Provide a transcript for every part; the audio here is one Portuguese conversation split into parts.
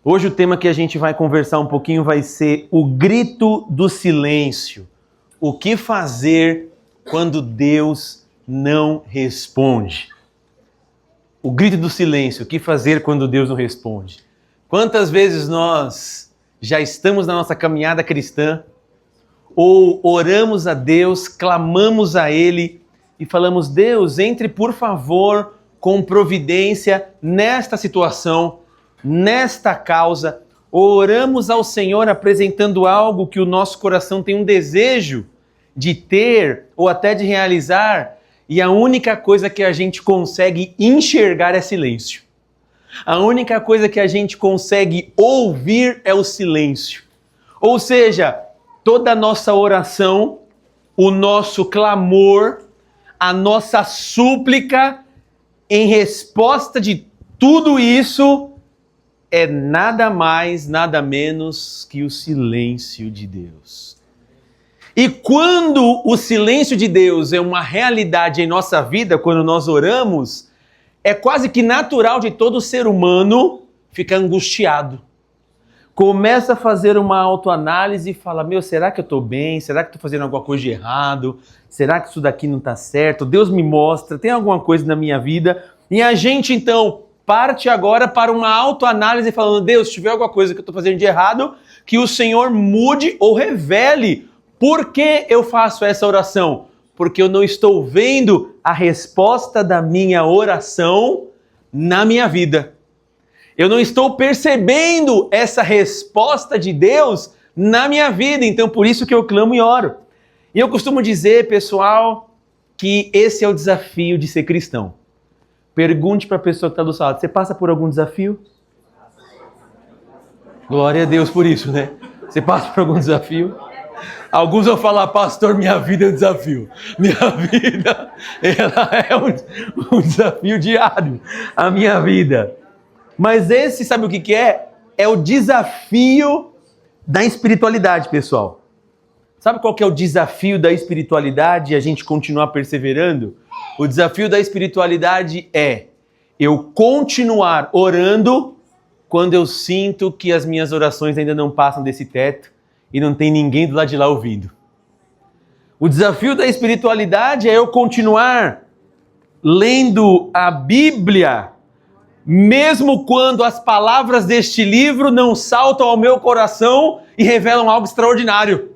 Hoje o tema que a gente vai conversar um pouquinho vai ser o grito do silêncio. O que fazer quando Deus não responde? O grito do silêncio, o que fazer quando Deus não responde? Quantas vezes nós já estamos na nossa caminhada cristã ou oramos a Deus, clamamos a Ele e falamos: Deus, entre por favor com providência nesta situação, nesta causa. Oramos ao Senhor apresentando algo que o nosso coração tem um desejo de ter ou até de realizar, e a única coisa que a gente consegue enxergar é silêncio. A única coisa que a gente consegue ouvir é o silêncio. Ou seja, toda a nossa oração, o nosso clamor, a nossa súplica em resposta de tudo isso é nada mais, nada menos que o silêncio de Deus. E quando o silêncio de Deus é uma realidade em nossa vida, quando nós oramos, é quase que natural de todo ser humano ficar angustiado. Começa a fazer uma autoanálise e fala: meu, será que eu estou bem? Será que estou fazendo alguma coisa de errado? Será que isso daqui não está certo? Deus me mostra, tem alguma coisa na minha vida? E a gente então parte agora para uma autoanálise falando: Deus, se tiver alguma coisa que eu estou fazendo de errado, que o Senhor mude ou revele. Por que eu faço essa oração? Porque eu não estou vendo a resposta da minha oração na minha vida. Eu não estou percebendo essa resposta de Deus na minha vida, então por isso que eu clamo e oro. E eu costumo dizer, pessoal, que esse é o desafio de ser cristão. Pergunte para a pessoa que está do seu lado: você passa por algum desafio? Glória a Deus por isso, né? Você passa por algum desafio? Alguns vão falar: pastor, minha vida é um desafio. Minha vida, ela é um desafio diário. A minha vida. Mas esse, sabe o que é? É o desafio da espiritualidade, pessoal. Sabe qual que é o desafio da espiritualidade e a gente continuar perseverando? O desafio da espiritualidade é eu continuar orando quando eu sinto que as minhas orações ainda não passam desse teto e não tem ninguém do lado de lá ouvindo. O desafio da espiritualidade é eu continuar lendo a Bíblia mesmo quando as palavras deste livro não saltam ao meu coração e revelam algo extraordinário.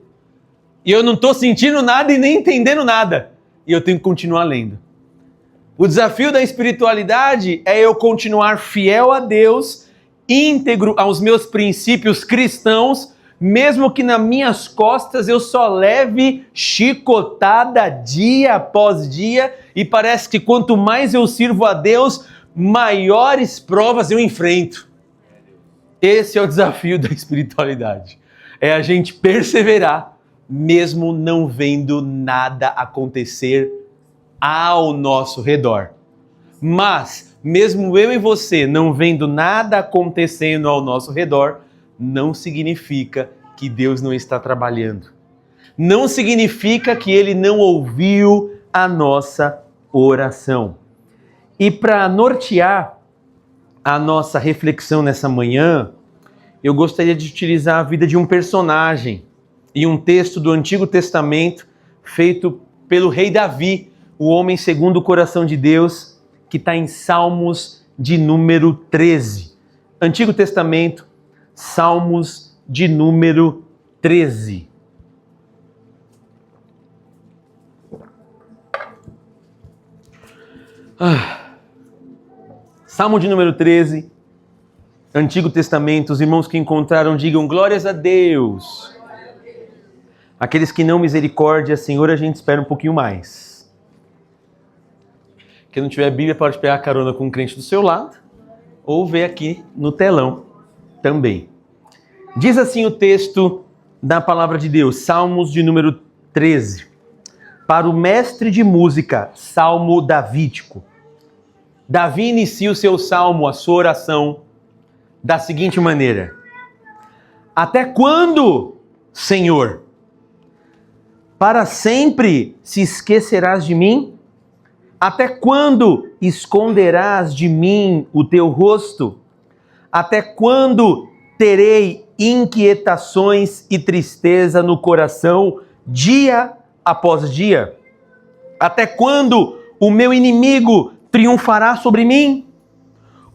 E eu não estou sentindo nada e nem entendendo nada. E eu tenho que continuar lendo. O desafio da espiritualidade é eu continuar fiel a Deus, íntegro aos meus princípios cristãos, mesmo que nas minhas costas eu só leve chicotada dia após dia, e parece que quanto mais eu sirvo a Deus, maiores provas eu enfrento. Esse é o desafio da espiritualidade. É a gente perseverar, mesmo não vendo nada acontecer ao nosso redor. Mas, mesmo eu e você não vendo nada acontecendo ao nosso redor, não significa que Deus não está trabalhando. Não significa que Ele não ouviu a nossa oração. E para nortear a nossa reflexão nessa manhã, eu gostaria de utilizar a vida de um personagem e um texto do Antigo Testamento feito pelo rei Davi, o homem segundo o coração de Deus, que está em Salmos de número 13. Antigo Testamento, Salmos de número 13. Salmo de número 13, Antigo Testamento. Os irmãos que encontraram, digam glórias a Deus. Aqueles que não, misericórdia, Senhor, a gente espera um pouquinho mais. Quem não tiver Bíblia pode pegar carona com um crente do seu lado ou ver aqui no telão também. Diz assim o texto da palavra de Deus, Salmos de número 13. Para o mestre de música, salmo davídico. Davi inicia o seu salmo, a sua oração, da seguinte maneira: até quando, Senhor? Para sempre se esquecerás de mim? Até quando esconderás de mim o teu rosto? Até quando terei inquietações e tristeza no coração dia após dia? Até quando o meu inimigo triunfará sobre mim?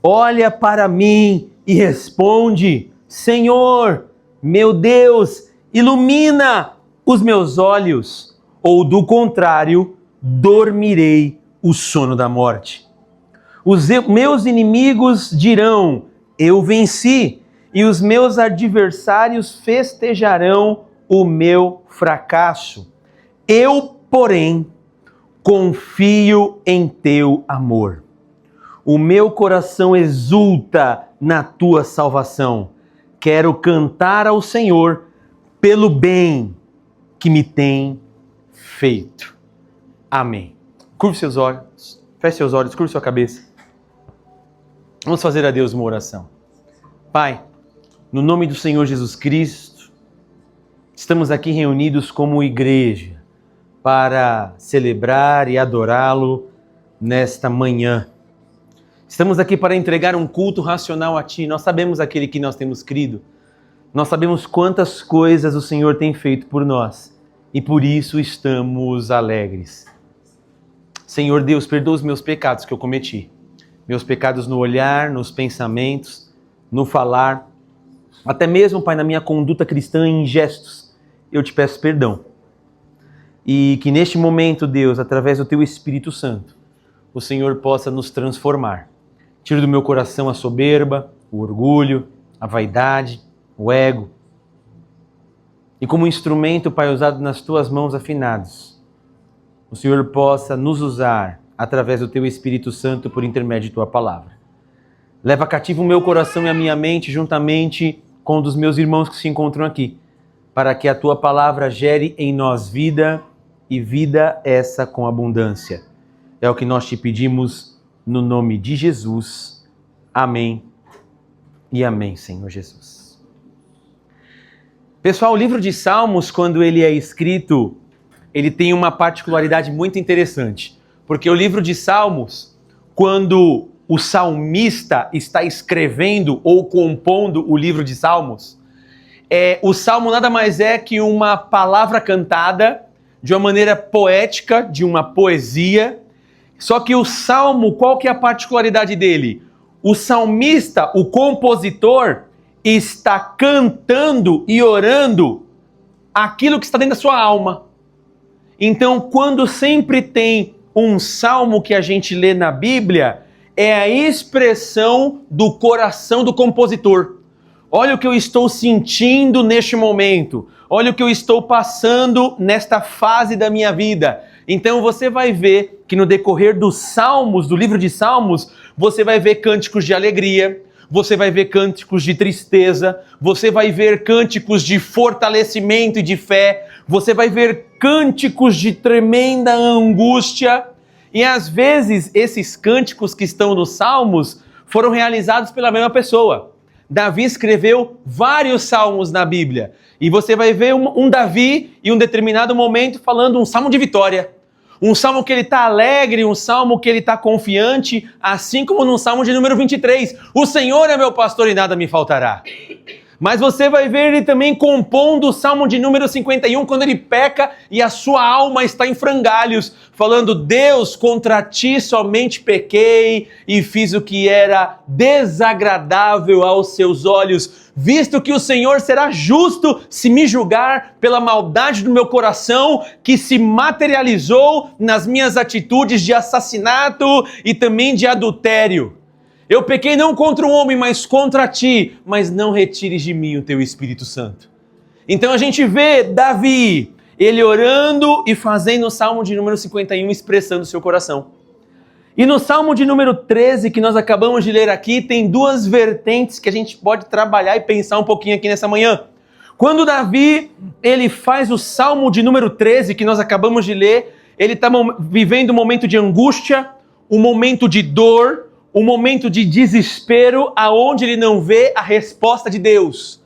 Olha para mim e responde: Senhor, meu Deus, ilumina os meus olhos, ou do contrário, dormirei o sono da morte. Os meus inimigos dirão: eu venci, e os meus adversários festejarão o meu fracasso. Eu, porém, confio em teu amor. O meu coração exulta na tua salvação. Quero cantar ao Senhor pelo bem que me tem feito. Amém. Curve seus olhos, feche seus olhos, curve sua cabeça. Vamos fazer a Deus uma oração. Pai, no nome do Senhor Jesus Cristo, estamos aqui reunidos como igreja para celebrar e adorá-lo nesta manhã. Estamos aqui para entregar um culto racional a Ti. Nós sabemos aquele que nós temos crido. Nós sabemos quantas coisas o Senhor tem feito por nós e por isso estamos alegres. Senhor Deus, perdoa os meus pecados que eu cometi. Meus pecados no olhar, nos pensamentos, no falar, até mesmo, Pai, na minha conduta cristã em gestos. Eu te peço perdão. E que neste momento, Deus, através do Teu Espírito Santo, o Senhor possa nos transformar. Tira do meu coração a soberba, o orgulho, a vaidade, o ego. E como instrumento, Pai, usado nas Tuas mãos afinadas, o Senhor possa nos usar através do Teu Espírito Santo por intermédio de Tua palavra. Leva cativo o meu coração e a minha mente juntamente com o dos meus irmãos que se encontram aqui, para que a Tua palavra gere em nós vida e vida essa com abundância. É o que nós te pedimos no nome de Jesus. Amém e amém, Senhor Jesus. Pessoal, o livro de Salmos, quando ele é escrito, ele tem uma particularidade muito interessante. Porque o livro de Salmos, quando o salmista está escrevendo ou compondo o livro de Salmos, o salmo nada mais é que uma palavra cantada de uma maneira poética, de uma poesia. Só que o salmo, qual que é a particularidade dele? O salmista, o compositor, está cantando e orando aquilo que está dentro da sua alma. Então, quando sempre tem um salmo que a gente lê na Bíblia, é a expressão do coração do compositor. Olha o que eu estou sentindo neste momento. Olha o que eu estou passando nesta fase da minha vida. Então você vai ver que no decorrer dos Salmos, do livro de Salmos, você vai ver cânticos de alegria, você vai ver cânticos de tristeza, você vai ver cânticos de fortalecimento e de fé, você vai ver cânticos de tremenda angústia. E às vezes esses cânticos que estão nos Salmos foram realizados pela mesma pessoa. Davi escreveu vários salmos na Bíblia. E você vai ver um Davi em um determinado momento falando um salmo de vitória. Um salmo que ele está alegre, um salmo que ele está confiante, assim como no salmo de número 23. O Senhor é meu pastor e nada me faltará. Mas você vai ver ele também compondo o salmo de número 51, quando ele peca e a sua alma está em frangalhos, falando: Deus, contra ti somente pequei e fiz o que era desagradável aos seus olhos, visto que o Senhor será justo se me julgar pela maldade do meu coração, que se materializou nas minhas atitudes de assassinato e também de adultério. Eu pequei não contra um homem, mas contra ti, mas não retires de mim o teu Espírito Santo. Então a gente vê Davi, ele orando e fazendo o Salmo de número 51, expressando o seu coração. E no Salmo de número 13, que nós acabamos de ler aqui, tem duas vertentes que a gente pode trabalhar e pensar um pouquinho aqui nessa manhã. Quando Davi, ele faz o Salmo de número 13, que nós acabamos de ler, ele está vivendo um momento de angústia, um momento de dor, um momento de desespero, aonde ele não vê a resposta de Deus,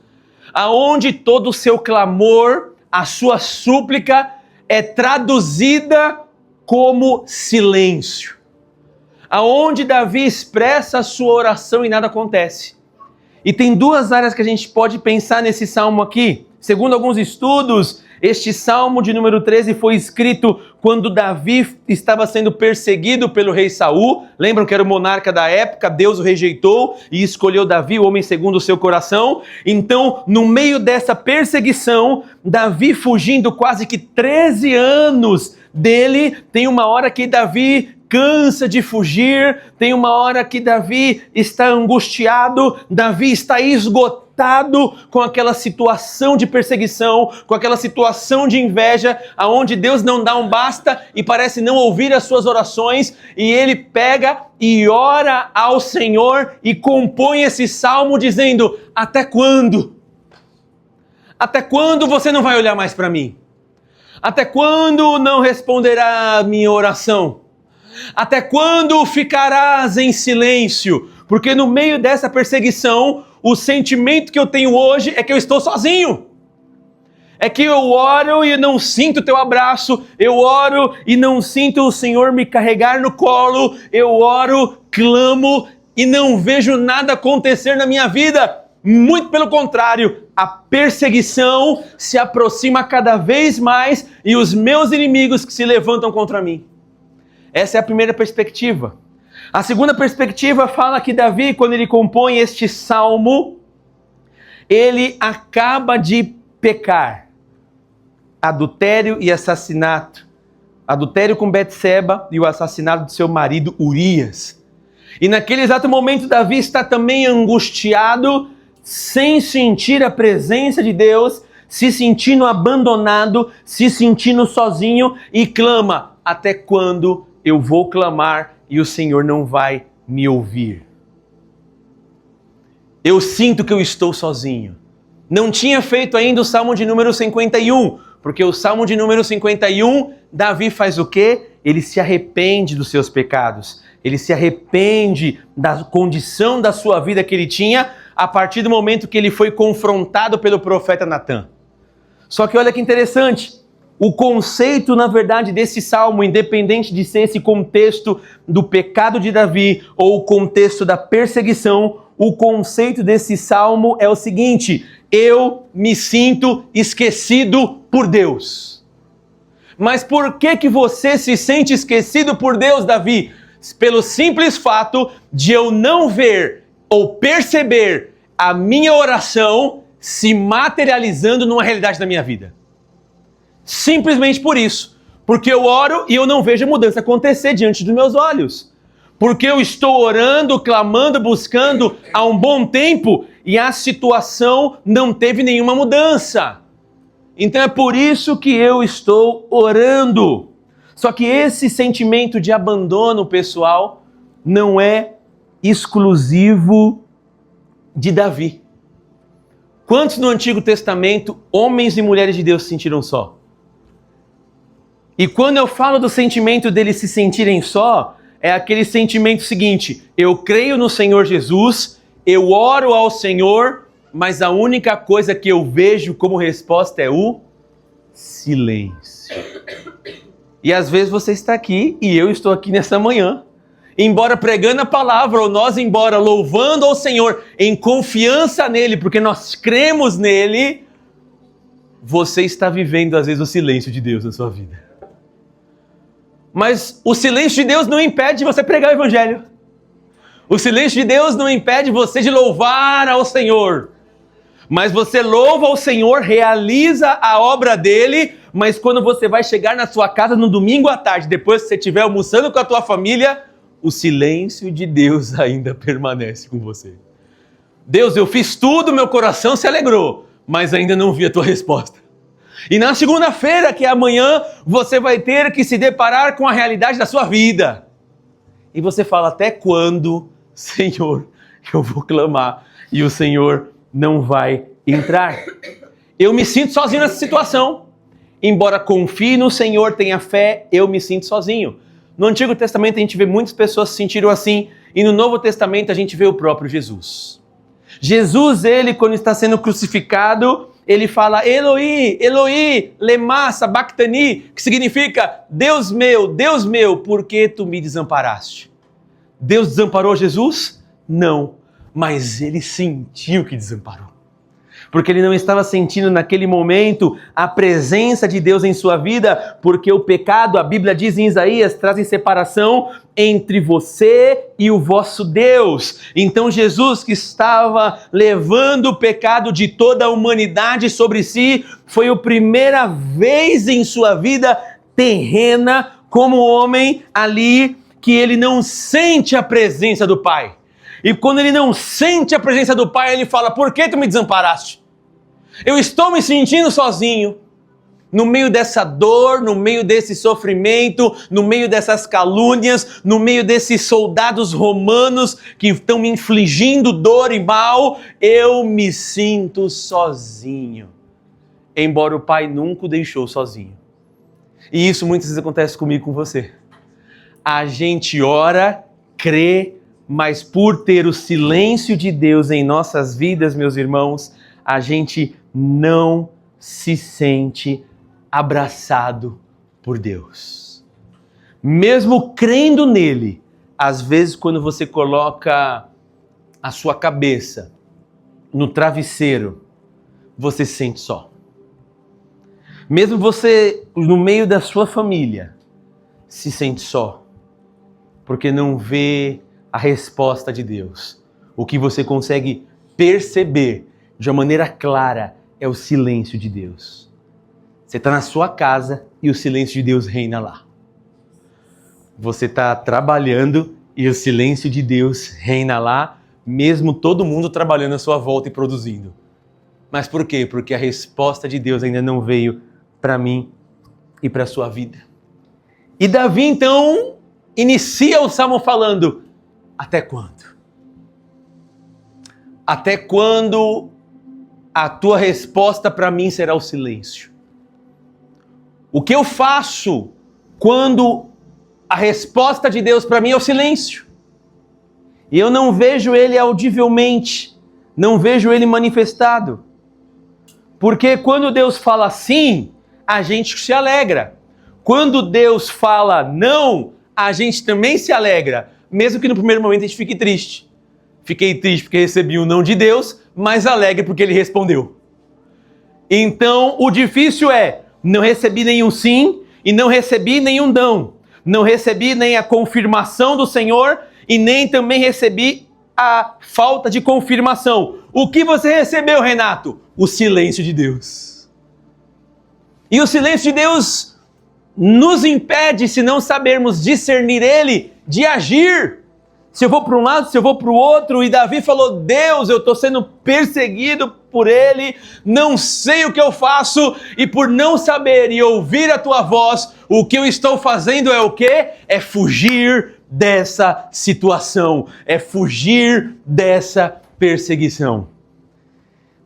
aonde todo o seu clamor, a sua súplica é traduzida como silêncio, aonde Davi expressa a sua oração e nada acontece. E tem duas áreas que a gente pode pensar nesse salmo aqui. Segundo alguns estudos, este salmo de número 13 foi escrito quando Davi estava sendo perseguido pelo rei Saul. Lembram que era o monarca da época, Deus o rejeitou e escolheu Davi, o homem segundo o seu coração. Então, no meio dessa perseguição, Davi fugindo quase que 13 anos dele, tem uma hora que Davi cansa de fugir, tem uma hora que Davi está angustiado, Davi está esgotado com aquela situação de perseguição, com aquela situação de inveja, aonde Deus não dá um basta e parece não ouvir as suas orações, e ele pega e ora ao Senhor e compõe esse salmo dizendo: até quando? Até quando você não vai olhar mais para mim? Até quando não responderá a minha oração? Até quando ficarás em silêncio? Porque no meio dessa perseguição, o sentimento que eu tenho hoje é que eu estou sozinho. É que eu oro e não sinto teu abraço, eu oro e não sinto o Senhor me carregar no colo, eu oro, clamo e não vejo nada acontecer na minha vida. Muito pelo contrário, a perseguição se aproxima cada vez mais e os meus inimigos que se levantam contra mim. Essa é a primeira perspectiva. A segunda perspectiva fala que Davi, quando ele compõe este salmo, ele acaba de pecar. Adultério e assassinato. Adultério com Betseba e o assassinato de seu marido Urias. E naquele exato momento Davi está também angustiado, sem sentir a presença de Deus, se sentindo abandonado, se sentindo sozinho e clama: até quando eu vou clamar e o Senhor não vai me ouvir? Eu sinto que eu estou sozinho. Não tinha feito ainda o Salmo de número 51, porque o Salmo de número 51, Davi faz o quê? Ele se arrepende dos seus pecados. Ele se arrepende da condição da sua vida que ele tinha a partir do momento que ele foi confrontado pelo profeta Natan. Só que olha que interessante. O conceito, na verdade, desse salmo, independente de ser esse contexto do pecado de Davi ou o contexto da perseguição, o conceito desse salmo é o seguinte: eu me sinto esquecido por Deus. Mas por que você se sente esquecido por Deus, Davi? Pelo simples fato de eu não ver ou perceber a minha oração se materializando numa realidade da minha vida. Simplesmente por isso. Porque eu oro e eu não vejo a mudança acontecer diante dos meus olhos. Porque eu estou orando, clamando, buscando há um bom tempo e a situação não teve nenhuma mudança. Então é por isso que eu estou orando. Só que esse sentimento de abandono pessoal não é exclusivo de Davi. Quantos no Antigo Testamento, homens e mulheres de Deus se sentiram só? E quando eu falo do sentimento deles se sentirem só, é aquele sentimento seguinte: eu creio no Senhor Jesus, eu oro ao Senhor, mas a única coisa que eu vejo como resposta é o silêncio. E às vezes você está aqui e eu estou aqui nessa manhã, embora pregando a palavra, ou nós embora louvando ao Senhor em confiança nele, porque nós cremos nele, você está vivendo às vezes o silêncio de Deus na sua vida. Mas o silêncio de Deus não impede você pregar o evangelho. O silêncio de Deus não impede você de louvar ao Senhor. Mas você louva ao Senhor, realiza a obra dele, mas quando você vai chegar na sua casa no domingo à tarde, depois que você estiver almoçando com a tua família, o silêncio de Deus ainda permanece com você. Deus, eu fiz tudo, meu coração se alegrou, mas ainda não vi a tua resposta. E na segunda-feira, que é amanhã, você vai ter que se deparar com a realidade da sua vida. E você fala: até quando, Senhor, eu vou clamar e o Senhor não vai entrar? Eu me sinto sozinho nessa situação. Embora confie no Senhor, tenha fé, eu me sinto sozinho. No Antigo Testamento a gente vê muitas pessoas se sentiram assim, e no Novo Testamento a gente vê o próprio Jesus. Jesus, ele, quando está sendo crucificado, ele fala: Eloi, Eloi, lema sabachthani, que significa: Deus meu, por que tu me desamparaste? Deus desamparou Jesus? Não. mas ele sentiu que desamparou. Porque ele não estava sentindo naquele momento a presença de Deus em sua vida, porque o pecado, a Bíblia diz em Isaías, traz separação entre você e o vosso Deus. Então Jesus, que estava levando o pecado de toda a humanidade sobre si, foi a primeira vez em sua vida terrena, como homem ali, que ele não sente a presença do Pai. E quando ele não sente a presença do Pai, ele fala: por que tu me desamparaste? Eu estou me sentindo sozinho, no meio dessa dor, no meio desse sofrimento, no meio dessas calúnias, no meio desses soldados romanos que estão me infligindo dor e mal, eu me sinto sozinho. Embora o Pai nunca o deixou sozinho. E isso muitas vezes acontece comigo e com você. A gente ora, crê, mas por ter o silêncio de Deus em nossas vidas, meus irmãos, a gente não se sente abraçado por Deus. Mesmo crendo nele, às vezes quando você coloca a sua cabeça no travesseiro, você se sente só. Mesmo você, no meio da sua família, se sente só, porque não vê a resposta de Deus. O que você consegue perceber de uma maneira clara é o silêncio de Deus. Você está na sua casa e o silêncio de Deus reina lá. Você está trabalhando e o silêncio de Deus reina lá, mesmo todo mundo trabalhando à sua volta e produzindo. Mas por quê? Porque a resposta de Deus ainda não veio para mim e para a sua vida. E Davi então inicia o salmo falando: até quando? Até quando a tua resposta para mim será o silêncio? O que eu faço quando a resposta de Deus para mim é o silêncio? E eu não vejo ele audivelmente, não vejo ele manifestado. Porque quando Deus fala sim, a gente se alegra. Quando Deus fala não, a gente também se alegra, mesmo que no primeiro momento a gente fique triste. Fiquei triste porque recebi o não de Deus, mas alegre porque ele respondeu. Então, o difícil é, não recebi nenhum sim e não recebi nenhum não. Não recebi nem a confirmação do Senhor e nem também recebi a falta de confirmação. O que você recebeu, Renato? O silêncio de Deus. E o silêncio de Deus nos impede, se não sabermos discernir ele, de agir. Se eu vou para um lado, se eu vou para o outro, e Davi falou: Deus, eu estou sendo perseguido por ele, não sei o que eu faço, e por não saber e ouvir a tua voz, o que eu estou fazendo é o quê? É fugir dessa situação, é fugir dessa perseguição.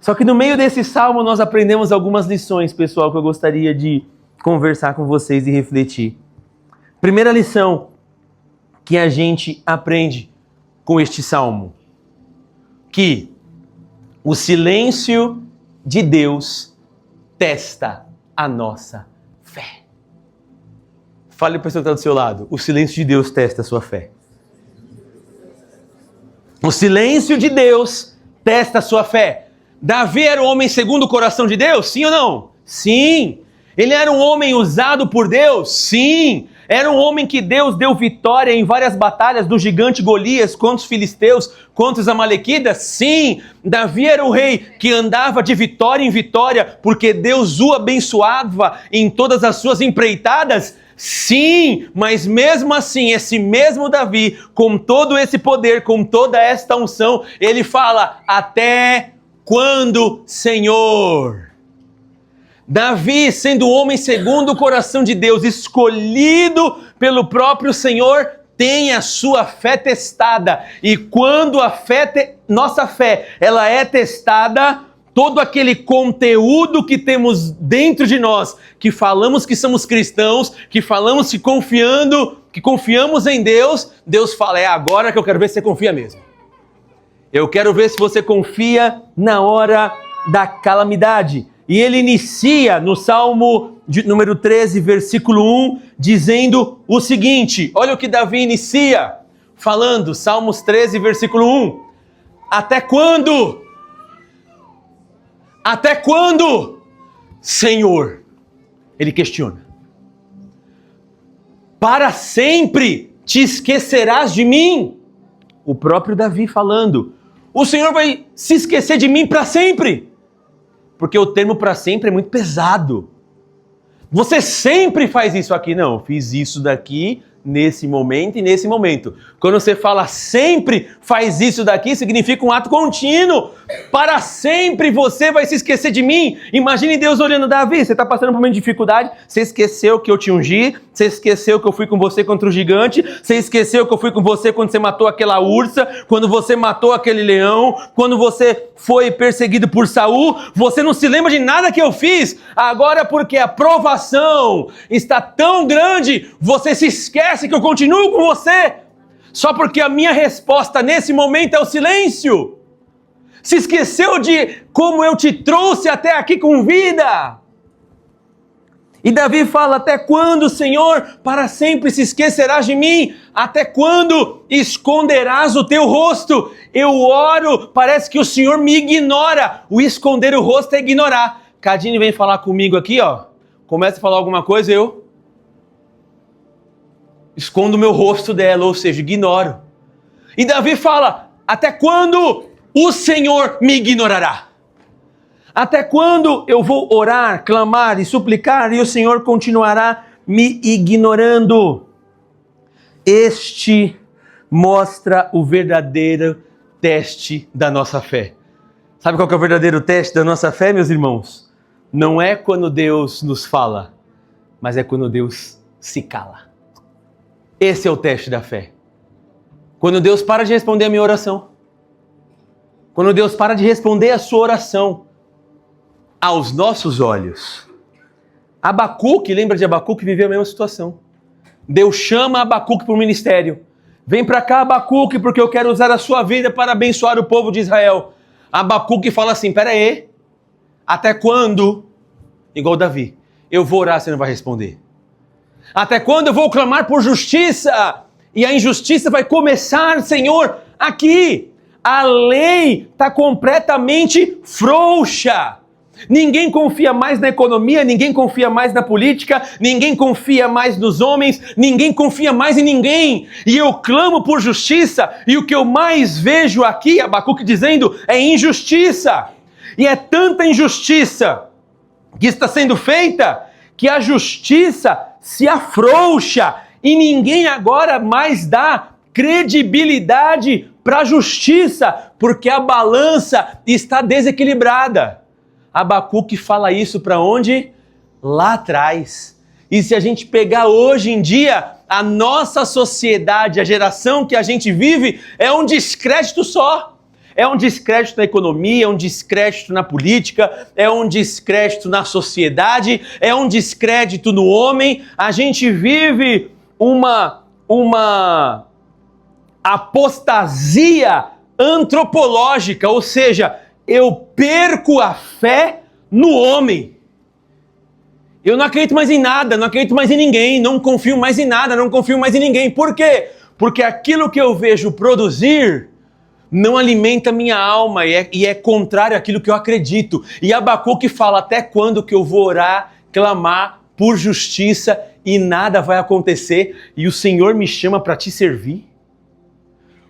Só que no meio desse salmo nós aprendemos algumas lições, pessoal, que eu gostaria de conversar com vocês e refletir. Primeira lição que a gente aprende com este salmo: que o silêncio de Deus testa a nossa fé. Fale para a pessoa que está do seu lado: o silêncio de Deus testa a sua fé. O silêncio de Deus testa a sua fé. Davi era um homem segundo o coração de Deus? Sim ou não? Sim. Ele era um homem usado por Deus? Sim. Era um homem que Deus deu vitória em várias batalhas do gigante Golias contra os filisteus, contra os amalequitas? Sim. Davi era o rei que andava de vitória em vitória porque Deus o abençoava em todas as suas empreitadas? Sim, mas mesmo assim, esse mesmo Davi, com todo esse poder, com toda esta unção, ele fala: até quando, Senhor? Davi, sendo homem segundo o coração de Deus, escolhido pelo próprio Senhor, tem a sua fé testada. E quando a nossa fé ela é testada, todo aquele conteúdo que temos dentro de nós, que falamos que somos cristãos, que falamos que confiamos em Deus, Deus fala: é agora que eu quero ver se você confia mesmo. Eu quero ver se você confia na hora da calamidade. E ele inicia no Salmo número 13, versículo 1, dizendo o seguinte: olha o que Davi inicia falando, Salmos 13, versículo 1. Até quando? Até quando, Senhor? Ele questiona. Para sempre te esquecerás de mim? O próprio Davi falando. O Senhor vai se esquecer de mim para sempre? Porque o termo para sempre é muito pesado. Você sempre faz isso aqui. Não, eu fiz isso daqui, nesse momento e nesse momento. Quando você fala sempre faz isso daqui, significa um ato contínuo. Para sempre você vai se esquecer de mim. Imagine Deus olhando, Davi, você está passando por uma dificuldade, você esqueceu que eu te ungi, você esqueceu que eu fui com você contra o gigante, você esqueceu que eu fui com você quando você matou aquela ursa, quando você matou aquele leão, quando você foi perseguido por Saul, você não se lembra de nada que eu fiz. Agora porque a provação está tão grande, você se esquece que eu continuo com você, só porque a minha resposta nesse momento é o silêncio. Se esqueceu de como eu te trouxe até aqui com vida. E Davi fala, até quando, Senhor, para sempre se esquecerás de mim? Até quando esconderás o teu rosto? Eu oro, parece que o Senhor me ignora. O esconder o rosto é ignorar. Cadine vem falar comigo aqui, ó. Começa a falar alguma coisa, eu escondo o meu rosto dela, ou seja, ignoro. E Davi fala, até quando o Senhor me ignorará? Até quando eu vou orar, clamar e suplicar e o Senhor continuará me ignorando? Este mostra o verdadeiro teste da nossa fé. Sabe qual que é o verdadeiro teste da nossa fé, meus irmãos? Não é quando Deus nos fala, mas é quando Deus se cala. Esse é o teste da fé. Quando Deus para de responder a minha oração. Quando Deus para de responder a sua oração. Aos nossos olhos. Abacuque, lembra de Abacuque, viveu a mesma situação. Deus chama Abacuque para o ministério. Vem para cá, Abacuque, porque eu quero usar a sua vida para abençoar o povo de Israel. Abacuque fala assim, pera aí, até quando, igual Davi, eu vou orar, você não vai responder? Até quando eu vou clamar por justiça? E a injustiça vai começar, Senhor, aqui. A lei está completamente frouxa. Ninguém confia mais na economia, ninguém confia mais na política, ninguém confia mais nos homens, ninguém confia mais em ninguém. E eu clamo por justiça, e o que eu mais vejo aqui, Abacuque dizendo, é injustiça. E é tanta injustiça que está sendo feita, que a justiça se afrouxa, e ninguém agora mais dá credibilidade para a justiça, porque a balança está desequilibrada. Abacuque fala isso para onde? Lá atrás. E se a gente pegar hoje em dia, a nossa sociedade, a geração que a gente vive, é um descrédito só. É um descrédito na economia, é um descrédito na política, é um descrédito na sociedade, é um descrédito no homem. A gente vive uma apostasia antropológica, ou seja, eu perco a fé no homem. Eu não acredito mais em nada, não acredito mais em ninguém, não confio mais em nada, não confio mais em ninguém. Por quê? Porque aquilo que eu vejo produzir não alimenta minha alma e é contrário àquilo que eu acredito. E Abacuque fala, até quando que eu vou orar, clamar por justiça e nada vai acontecer? E o Senhor me chama para te servir?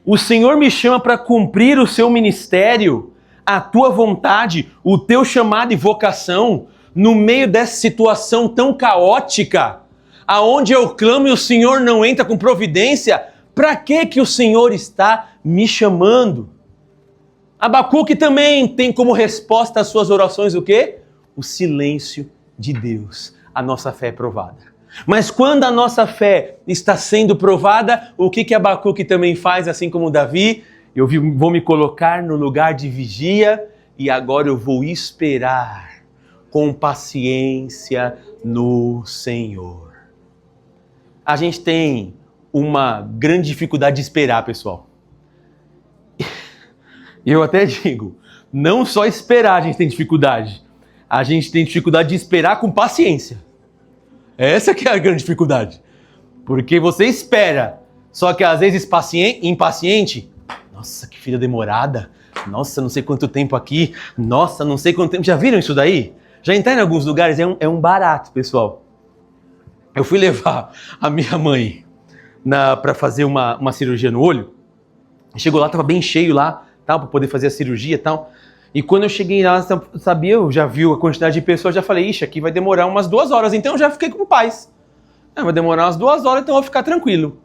O Senhor me chama para cumprir o seu ministério, a tua vontade, o teu chamado e vocação, no meio dessa situação tão caótica, aonde eu clamo e o Senhor não entra com providência, para que o Senhor está me chamando? Abacuque também tem como resposta às suas orações o quê? O silêncio de Deus. A nossa fé é provada. Mas quando a nossa fé está sendo provada, o que Abacuque também faz, assim como Davi? Eu vou me colocar no lugar de vigia e agora eu vou esperar com paciência no Senhor. A gente tem uma grande dificuldade de esperar, pessoal. Eu até digo, não só esperar a gente tem dificuldade. A gente tem dificuldade de esperar com paciência. Essa que é a grande dificuldade. Porque você espera, só que às vezes impaciente, nossa, que vida demorada. Nossa, não sei quanto tempo aqui. Nossa, não sei quanto tempo. Já viram isso daí? Já entraram em alguns lugares? É um barato, pessoal. Eu fui levar a minha mãe para fazer uma cirurgia no olho. Chegou lá, estava bem cheio lá, tal, para poder fazer a cirurgia e tal. E quando eu cheguei lá, sabia, eu já vi a quantidade de pessoas, já falei, ixi, aqui vai demorar umas 2 horas. Então eu já fiquei com paz. Vai demorar umas 2 horas, então eu vou ficar tranquilo.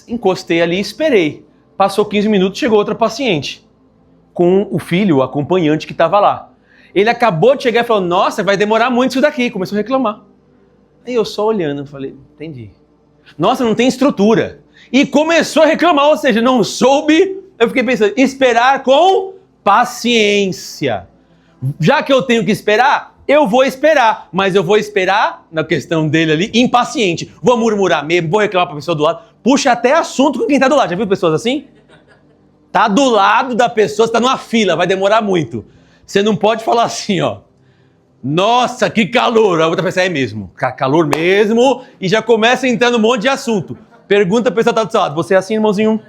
Encostei ali e esperei. Passou 15 minutos, chegou outra paciente. Com o filho, o acompanhante que estava lá. Ele acabou de chegar e falou, nossa, vai demorar muito isso daqui. Começou a reclamar. Aí eu só olhando, falei, entendi. Nossa, não tem estrutura. E começou a reclamar, ou seja, não soube. Eu fiquei pensando, esperar com paciência. Já que eu tenho que esperar, eu vou esperar. Mas eu vou esperar, na questão dele ali, impaciente. Vou murmurar mesmo, vou reclamar para a pessoa do lado. Puxa até assunto com quem está do lado. Já viu pessoas assim? Tá do lado da pessoa, está numa fila, vai demorar muito. Você não pode falar assim, ó. Nossa, que calor. A outra pessoa é mesmo. Calor mesmo. E já começa entrando um monte de assunto. Pergunta a pessoa que está do seu lado. Você é assim, irmãozinho?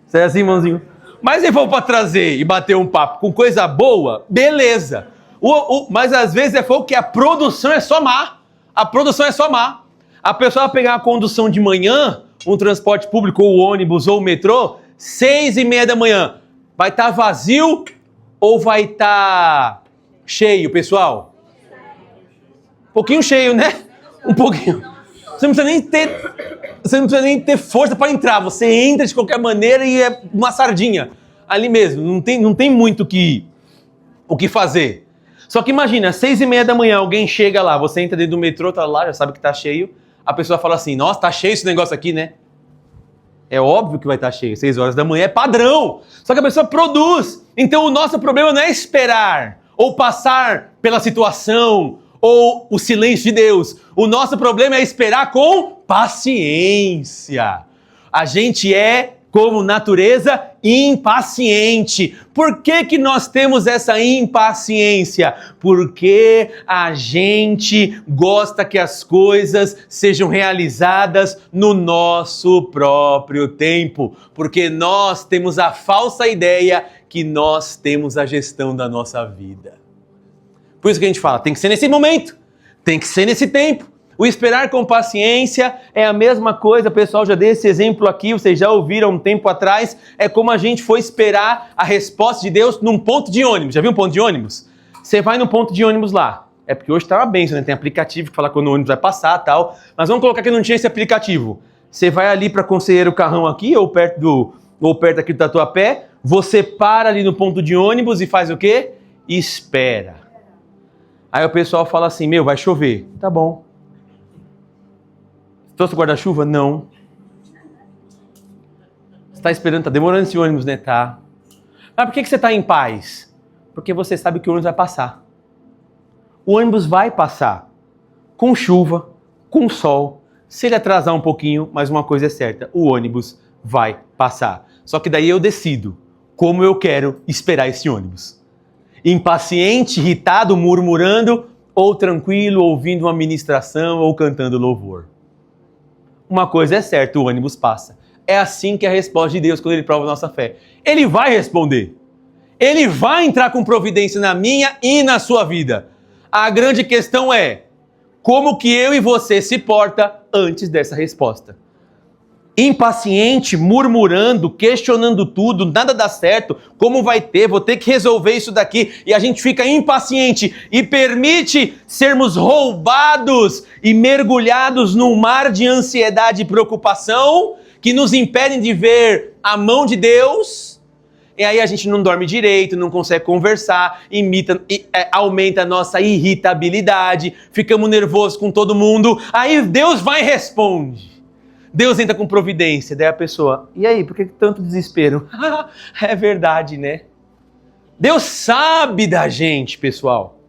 Você é assim, irmãozinho? Mas se for para trazer e bater um papo com coisa boa, beleza. Mas às vezes é que a produção é só má. A produção é só má. A pessoa vai pegar uma condução de manhã, um transporte público, ou ônibus, ou metrô, 6:30 da manhã. Vai estar vazio ou vai estar cheio, pessoal? Um pouquinho cheio, né? Um pouquinho. Você não precisa nem ter força para entrar. Você entra de qualquer maneira e é uma sardinha. Ali mesmo. Não tem muito o que fazer. Só que imagina, 6:30 da manhã, alguém chega lá, você entra dentro do metrô, tá lá, já sabe que tá cheio. A pessoa fala assim, nossa, tá cheio esse negócio aqui, né? É óbvio que vai estar cheio. 6 horas da manhã é padrão. Só que a pessoa produz. Então o nosso problema não é esperar ou passar pela situação ou o silêncio de Deus. O nosso problema é esperar com paciência. A gente é, como natureza, impaciente. Por que nós temos essa impaciência? Porque a gente gosta que as coisas sejam realizadas no nosso próprio tempo. Porque nós temos a falsa ideia que nós temos a gestão da nossa vida. Por isso que a gente fala, tem que ser nesse momento, tem que ser nesse tempo. O esperar com paciência é a mesma coisa, pessoal, já dei esse exemplo aqui, vocês já ouviram um tempo atrás, é como a gente foi esperar a resposta de Deus num ponto de ônibus. Já viu um ponto de ônibus? Você vai no ponto de ônibus lá, é porque hoje tá uma benção, né? Tem aplicativo que fala quando o ônibus vai passar e tal, mas vamos colocar que não tinha esse aplicativo. Você vai ali para Conselheiro Carrão aqui, ou perto aqui do Tatuapé, você para ali no ponto de ônibus e faz o quê? Espera. Aí o pessoal fala assim, vai chover. Tá bom. Trouxe o guarda-chuva? Não. Você está esperando, tá demorando esse ônibus, né? Tá. Mas por que você está em paz? Porque você sabe que o ônibus vai passar. O ônibus vai passar. Com chuva, com sol. Se ele atrasar um pouquinho, mas uma coisa é certa, o ônibus vai passar. Só que daí eu decido como eu quero esperar esse ônibus. Impaciente, irritado, murmurando, ou tranquilo, ouvindo uma ministração ou cantando louvor. Uma coisa é certa, o ônibus passa. É assim que é a resposta de Deus quando Ele prova a nossa fé. Ele vai responder. Ele vai entrar com providência na minha e na sua vida. A grande questão é, como que eu e você se porta antes dessa resposta? Impaciente, murmurando, questionando tudo, nada dá certo, como vai ter, vou ter que resolver isso daqui, e a gente fica impaciente e permite sermos roubados e mergulhados num mar de ansiedade e preocupação que nos impedem de ver a mão de Deus, e aí a gente não dorme direito, não consegue conversar, aumenta a nossa irritabilidade, ficamos nervosos com todo mundo, aí Deus vai e responde. Deus entra com providência, daí a pessoa, e aí, por que tanto desespero? É verdade, né? Deus sabe da gente, pessoal.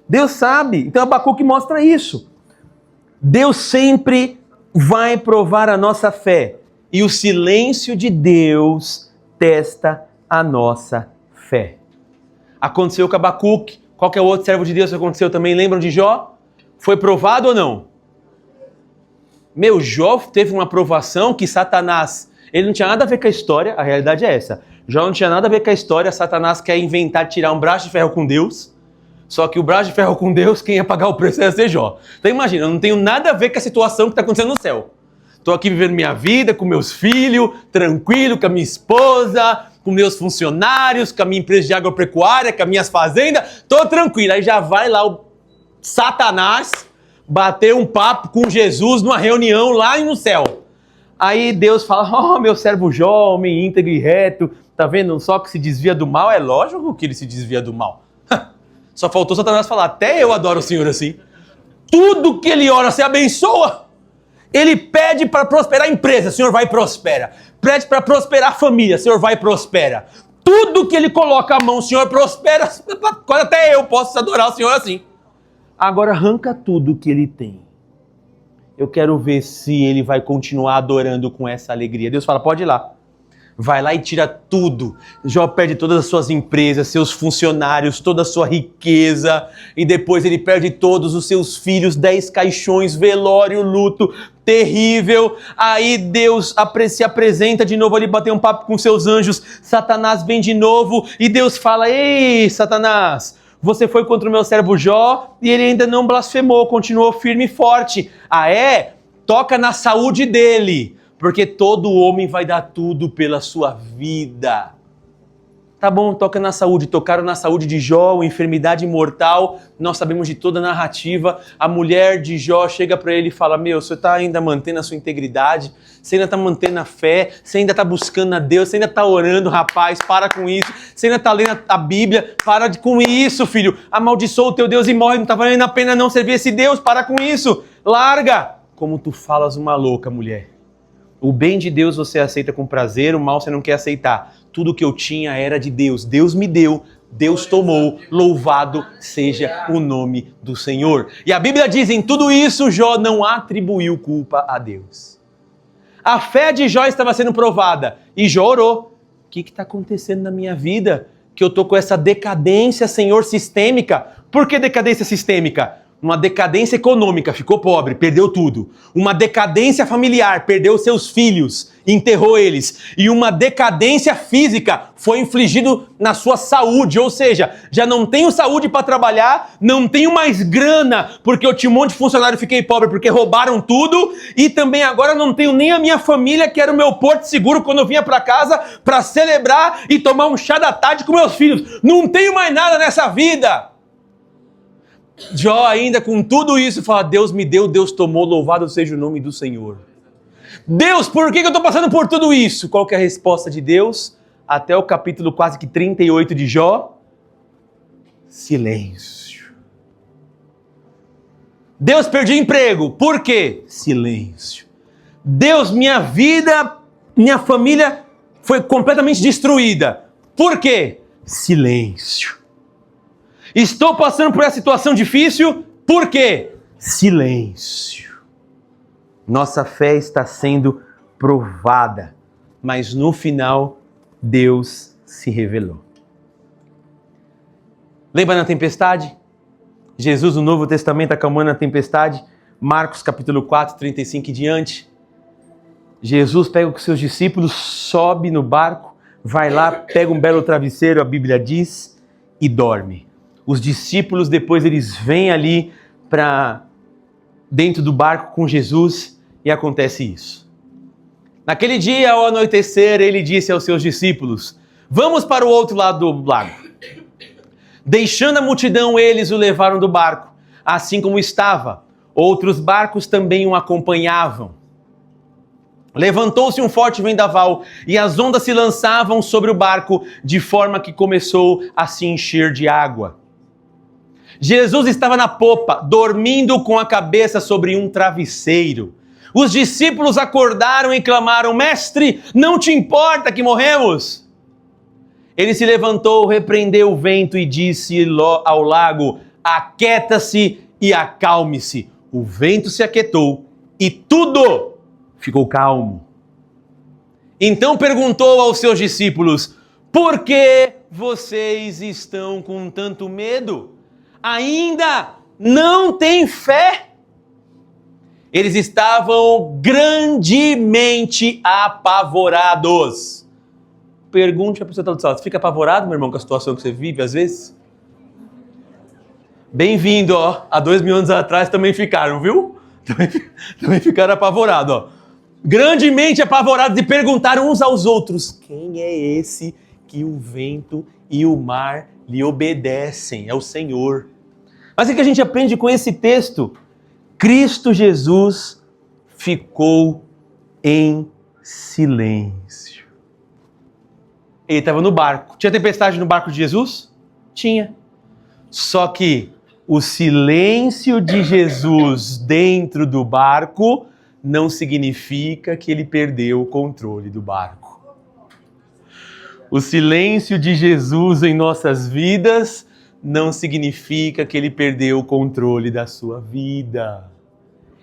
Deus sabe. Então Abacuque mostra isso. Deus sempre vai provar a nossa fé. E o silêncio de Deus testa a nossa fé. Aconteceu com Abacuque. Qual que é o outro servo de Deus que aconteceu também? Lembram de Jó? Foi provado ou não? Jó teve uma provação que Satanás Ele não tinha nada a ver com a história, a realidade é essa. Jó não tinha nada a ver com a história, Satanás quer inventar, tirar um braço de ferro com Deus, só que o braço de ferro com Deus, quem ia pagar o preço ia ser Jó. Então imagina, eu não tenho nada a ver com a situação que está acontecendo no céu. Estou aqui vivendo minha vida com meus filhos, tranquilo, com a minha esposa, com meus funcionários, com a minha empresa de agropecuária, com as minhas fazendas, estou tranquilo. Aí já vai lá o Satanás bater um papo com Jesus numa reunião lá no céu. Aí Deus fala, meu servo Jó, homem íntegro e reto, tá vendo? Só que se desvia do mal, é lógico que ele se desvia do mal. Só faltou Satanás falar, até eu adoro o Senhor assim. Tudo que ele ora, você abençoa. Ele pede para prosperar a empresa, o Senhor vai e prospera. Pede para prosperar a família, o Senhor vai e prospera. Tudo que ele coloca a mão, o Senhor prospera. Até eu posso adorar o Senhor assim. Agora arranca tudo que ele tem. Eu quero ver se ele vai continuar adorando com essa alegria. Deus fala, pode ir lá. Vai lá e tira tudo. Jó perde todas as suas empresas, seus funcionários, toda a sua riqueza. E depois ele perde todos os seus filhos, 10 caixões, velório, luto, terrível. Aí Deus se apresenta de novo ali, bater um papo com seus anjos. Satanás vem de novo e Deus fala, ei, Satanás, você foi contra o meu servo Jó e ele ainda não blasfemou, continuou firme e forte. Ah é? Toca na saúde dele. Porque todo homem vai dar tudo pela sua vida. Tá bom, toca na saúde. Tocaram na saúde de Jó, enfermidade mortal. Nós sabemos de toda a narrativa. A mulher de Jó chega para ele e fala, você está ainda mantendo a sua integridade? Você ainda está mantendo a fé? Você ainda está buscando a Deus? Você ainda está orando, rapaz? Para com isso. Você ainda está lendo a Bíblia? Para com isso, filho. Amaldiçoa o teu Deus e morre. Não está valendo a pena não servir esse Deus. Para com isso. Larga. Como tu falas uma louca, mulher. O bem de Deus você aceita com prazer, o mal você não quer aceitar. Tudo que eu tinha era de Deus. Deus me deu, Deus tomou. Louvado seja o nome do Senhor. E a Bíblia diz, em tudo isso, Jó não atribuiu culpa a Deus. A fé de Jó estava sendo provada. E Jó orou. O que está acontecendo na minha vida? Que eu estou com essa decadência, Senhor, sistêmica. Por que decadência sistêmica? Uma decadência econômica, ficou pobre, perdeu tudo. Uma decadência familiar, perdeu seus filhos, enterrou eles. E uma decadência física, foi infligido na sua saúde. Ou seja, já não tenho saúde para trabalhar, não tenho mais grana, porque eu tinha um monte de funcionário e fiquei pobre porque roubaram tudo. E também agora não tenho nem a minha família, que era o meu porto seguro quando eu vinha para casa para celebrar e tomar um chá da tarde com meus filhos. Não tenho mais nada nessa vida. Jó ainda com tudo isso fala, Deus me deu, Deus tomou, louvado seja o nome do Senhor. Deus, por que eu estou passando por tudo isso? Qual que é a resposta de Deus? Até o capítulo quase que 38 de Jó. Silêncio. Deus, perdi emprego. Por quê? Silêncio. Deus, minha vida, minha família foi completamente destruída. Por quê? Silêncio. Estou passando por essa situação difícil, por quê? Silêncio. Nossa fé está sendo provada, mas no final, Deus se revelou. Lembra na tempestade? Jesus no Novo Testamento acalmando a tempestade, Marcos capítulo 4, 35 e diante. Jesus pega com seus discípulos, sobe no barco, vai lá, pega um belo travesseiro, a Bíblia diz, e dorme. Os discípulos depois eles vêm ali para dentro do barco com Jesus e acontece isso. Naquele dia, ao anoitecer, ele disse aos seus discípulos, vamos para o outro lado do lago. Deixando a multidão, eles o levaram do barco, assim como estava. Outros barcos também o acompanhavam. Levantou-se um forte vendaval e as ondas se lançavam sobre o barco, de forma que começou a se encher de água. Jesus estava na popa, dormindo com a cabeça sobre um travesseiro. Os discípulos acordaram e clamaram, mestre, não te importa que morremos? Ele se levantou, repreendeu o vento e disse ao lago, aquieta-se e acalme-se. O vento se aquietou e tudo ficou calmo. Então perguntou aos seus discípulos, por que vocês estão com tanto medo? Ainda não têm fé? Eles estavam grandemente apavorados. Pergunte a pessoa que está do seu lado, você fica apavorado, meu irmão, com a situação que você vive às vezes? Bem-vindo, ó. Há 2000 anos atrás também ficaram, viu? Também ficaram apavorados, ó. Grandemente apavorados e perguntaram uns aos outros: quem é esse que o vento e o mar lhe obedecem? É o Senhor. Mas o que a gente aprende com esse texto? Cristo Jesus ficou em silêncio. Ele estava no barco. Tinha tempestade no barco de Jesus? Tinha. Só que o silêncio de Jesus dentro do barco não significa que ele perdeu o controle do barco. O silêncio de Jesus em nossas vidas não significa que ele perdeu o controle da sua vida.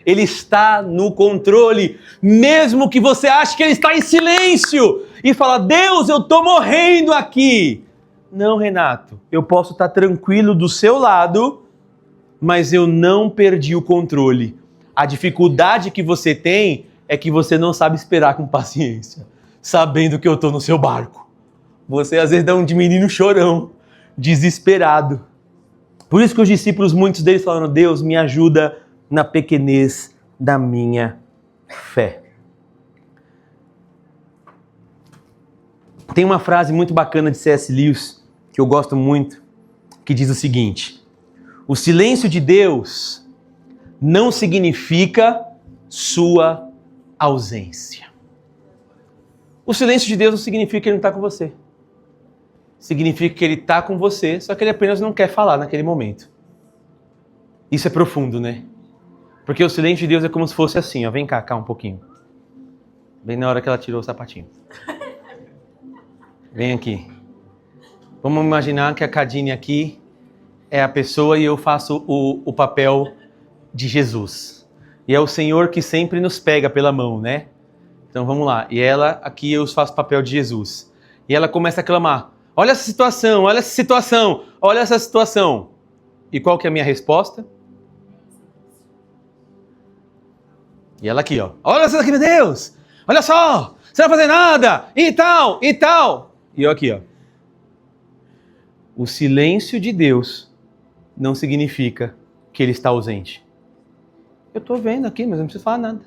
Ele está no controle, mesmo que você ache que ele está em silêncio e fala: Deus, eu estou morrendo aqui. Não, Renato, eu posso estar tranquilo do seu lado, mas eu não perdi o controle. A dificuldade que você tem é que você não sabe esperar com paciência, sabendo que eu estou no seu barco. Você às vezes dá um de menino chorão, desesperado. Por isso que os discípulos, muitos deles falaram: Deus, me ajuda na pequenez da minha fé. Tem uma frase muito bacana de C.S. Lewis, que eu gosto muito, que diz o seguinte: o silêncio de Deus não significa sua ausência. O silêncio de Deus não significa que ele não está com você. Significa que ele está com você, só que ele apenas não quer falar naquele momento. Isso é profundo, né? Porque o silêncio de Deus é como se fosse assim, ó. Vem cá um pouquinho. Bem na hora que ela tirou o sapatinho. Vem aqui. Vamos imaginar que a Cadine aqui é a pessoa e eu faço o papel de Jesus. E é o Senhor que sempre nos pega pela mão, né? Então vamos lá. E ela, aqui eu faço o papel de Jesus. E ela começa a clamar: olha essa situação, olha essa situação, olha essa situação. E qual que é a minha resposta? E ela aqui, ó: olha isso aqui, meu Deus! Olha só! Você não vai fazer nada! E tal, e tal! E eu aqui, ó. O silêncio de Deus não significa que ele está ausente. Eu tô vendo aqui, mas eu não preciso falar nada.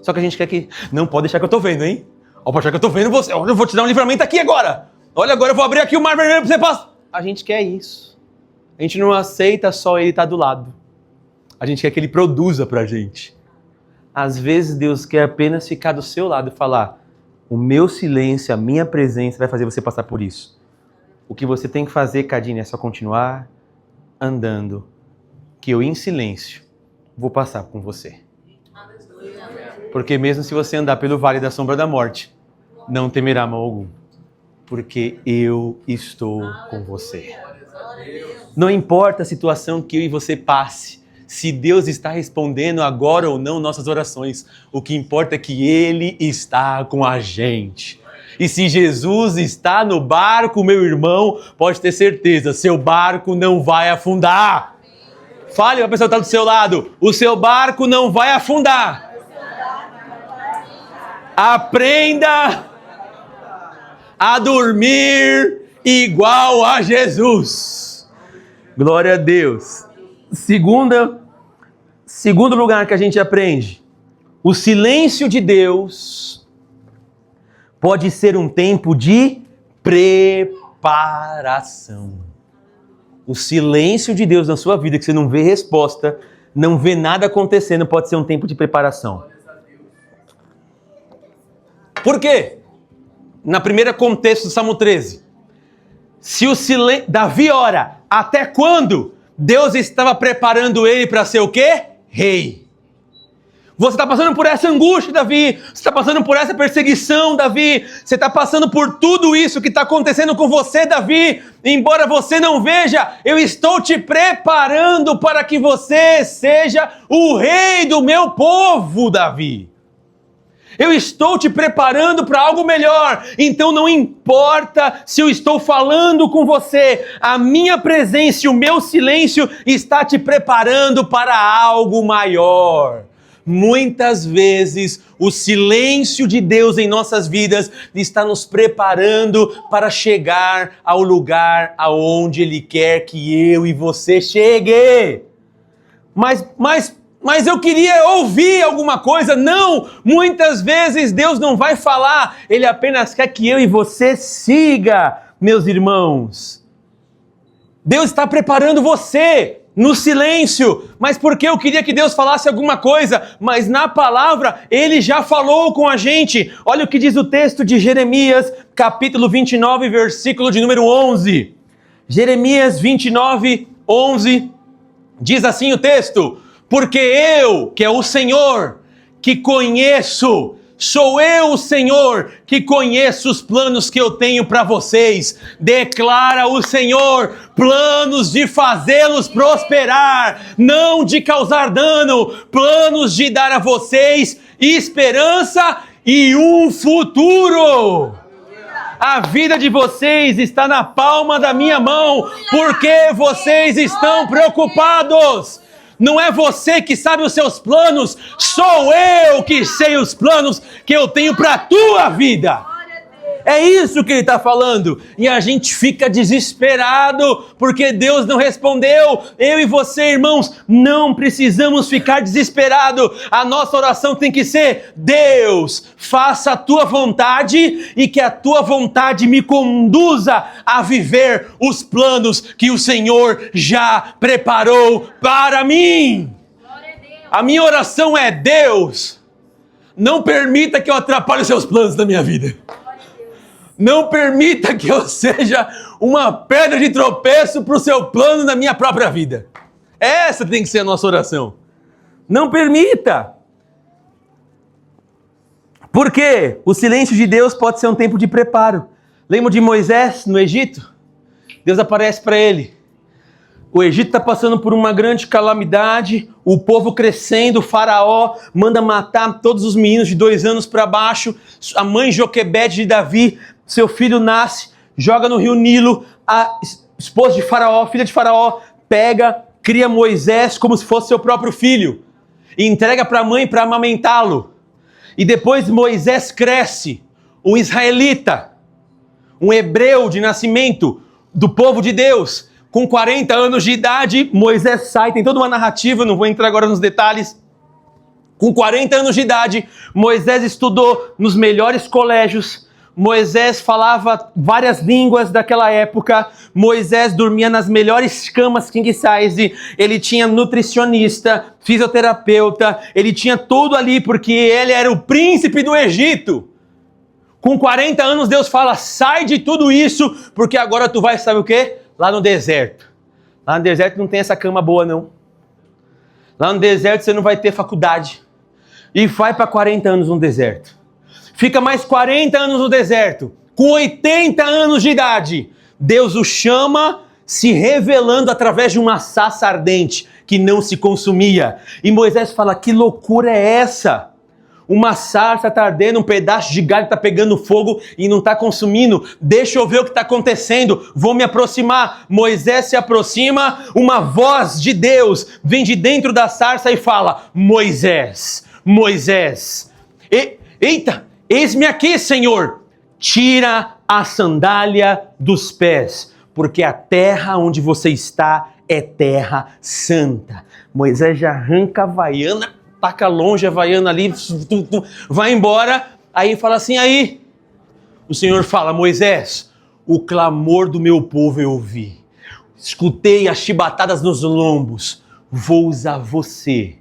Só que a gente quer que... Não pode deixar que eu tô vendo, hein? Ó, pode deixar que eu tô vendo você. Olha, eu vou te dar um livramento aqui agora. Olha, agora eu vou abrir aqui o mar vermelho pra você passar. A gente quer isso. A gente não aceita só ele estar do lado. A gente quer que ele produza pra gente. Às vezes Deus quer apenas ficar do seu lado e falar: o meu silêncio, a minha presença vai fazer você passar por isso. O que você tem que fazer, Cadine, é só continuar andando, que eu em silêncio vou passar com você. Porque mesmo se você andar pelo vale da sombra da morte, não temerá mal algum, porque eu estou com você. Não importa a situação que eu e você passe, se Deus está respondendo agora ou não nossas orações, o que importa é que Ele está com a gente. E se Jesus está no barco, meu irmão, pode ter certeza, seu barco não vai afundar. Fale para a pessoa que está do seu lado: o seu barco não vai afundar. Aprenda a dormir igual a Jesus. Glória a Deus. Segundo lugar que a gente aprende: o silêncio de Deus pode ser um tempo de preparação. O silêncio de Deus na sua vida, que você não vê resposta, não vê nada acontecendo, pode ser um tempo de preparação. Por quê? Na primeira contexto do Salmo 13. Se o silêncio... Davi ora: até quando? Deus estava preparando ele para ser o quê? Rei. Você está passando por essa angústia, Davi. Você está passando por essa perseguição, Davi. Você está passando por tudo isso que está acontecendo com você, Davi. Embora você não veja, eu estou te preparando para que você seja o rei do meu povo, Davi. Eu estou te preparando para algo melhor. Então não importa se eu estou falando com você, a minha presença e o meu silêncio está te preparando para algo maior. muitas vezes o silêncio de Deus em nossas vidas está nos preparando para chegar ao lugar aonde Ele quer que eu e você chegue. Mas eu queria ouvir alguma coisa. Não, muitas vezes Deus não vai falar, Ele apenas quer que eu e você siga, meus irmãos. Deus está preparando você no silêncio, mas porque eu queria que Deus falasse alguma coisa, mas na palavra Ele já falou com a gente. Olha o que diz o texto de Jeremias, capítulo 29, versículo de número 11. Jeremias 29, 11, diz assim o texto: porque eu, que é o Senhor, que conheço, sou eu o Senhor, que conheço os planos que eu tenho para vocês, declara o Senhor, planos de fazê-los prosperar, não de causar dano, planos de dar a vocês esperança e um futuro. A vida de vocês está na palma da minha mão, porque vocês estão preocupados. Não é você que sabe os seus planos, sou eu que sei os planos que eu tenho para a tua vida. É isso que ele está falando. E a gente fica desesperado porque Deus não respondeu. Eu e você, irmãos, não precisamos ficar desesperados. A nossa oração tem que ser: Deus, faça a tua vontade e que a tua vontade me conduza a viver os planos que o Senhor já preparou para mim. A minha oração é: Deus, não permita que eu atrapalhe os seus planos na minha vida. Não permita que eu seja uma pedra de tropeço para o seu plano na minha própria vida. Essa tem que ser a nossa oração. Não permita. Porque o silêncio de Deus pode ser um tempo de preparo. Lembra de Moisés no Egito? Deus aparece para ele. O Egito está passando por uma grande calamidade, o povo crescendo, o faraó manda matar todos os meninos de 2 anos para baixo, a mãe Joquebede de Davi, seu filho nasce, joga no rio Nilo, a esposa de faraó, filha de faraó, pega, cria Moisés como se fosse seu próprio filho, e entrega para a mãe para amamentá-lo. E depois Moisés cresce, um israelita, um hebreu de nascimento, do povo de Deus. Com 40 anos de idade, Moisés sai, tem toda uma narrativa, não vou entrar agora nos detalhes. Com 40 anos de idade, Moisés estudou nos melhores colégios, Moisés falava várias línguas daquela época, Moisés dormia nas melhores camas king size, ele tinha nutricionista, fisioterapeuta, ele tinha tudo ali porque ele era o príncipe do Egito. Com 40 anos Deus fala: sai de tudo isso, porque agora tu vai, sabe o quê? Lá no deserto. Lá no deserto não tem essa cama boa, não. Lá no deserto você não vai ter faculdade. E vai para 40 anos no deserto. Fica mais 40 anos no deserto. Com 80 anos de idade, Deus o chama, se revelando através de uma sarça ardente que não se consumia. E Moisés fala: que loucura é essa? Uma sarça está ardendo, um pedaço de galho está pegando fogo e não está consumindo. Deixa eu ver o que está acontecendo, vou me aproximar. Moisés se aproxima, uma voz de Deus vem de dentro da sarça e fala: Moisés, Moisés, eita, eis-me aqui, Senhor. Tira a sandália dos pés, porque a terra onde você está é terra santa. Moisés já arranca a havaiana, taca longe a havaiana ali, vai embora, aí fala assim: aí, o Senhor fala: Moisés, o clamor do meu povo eu ouvi, escutei as chibatadas nos lombos, vou usar você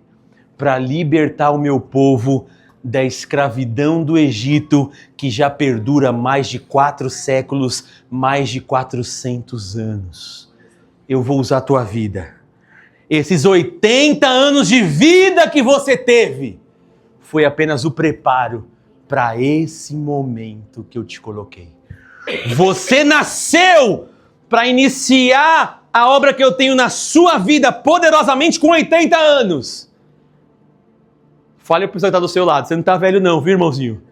para libertar o meu povo da escravidão do Egito, que já perdura mais de 4 séculos, mais de 400 anos. Eu vou usar a tua vida. Esses 80 anos de vida que você teve foi apenas o preparo para esse momento que eu te coloquei. Você nasceu para iniciar a obra que eu tenho na sua vida poderosamente com 80 anos. Fale para o pessoal que está do seu lado, você não está velho não, viu, irmãozinho?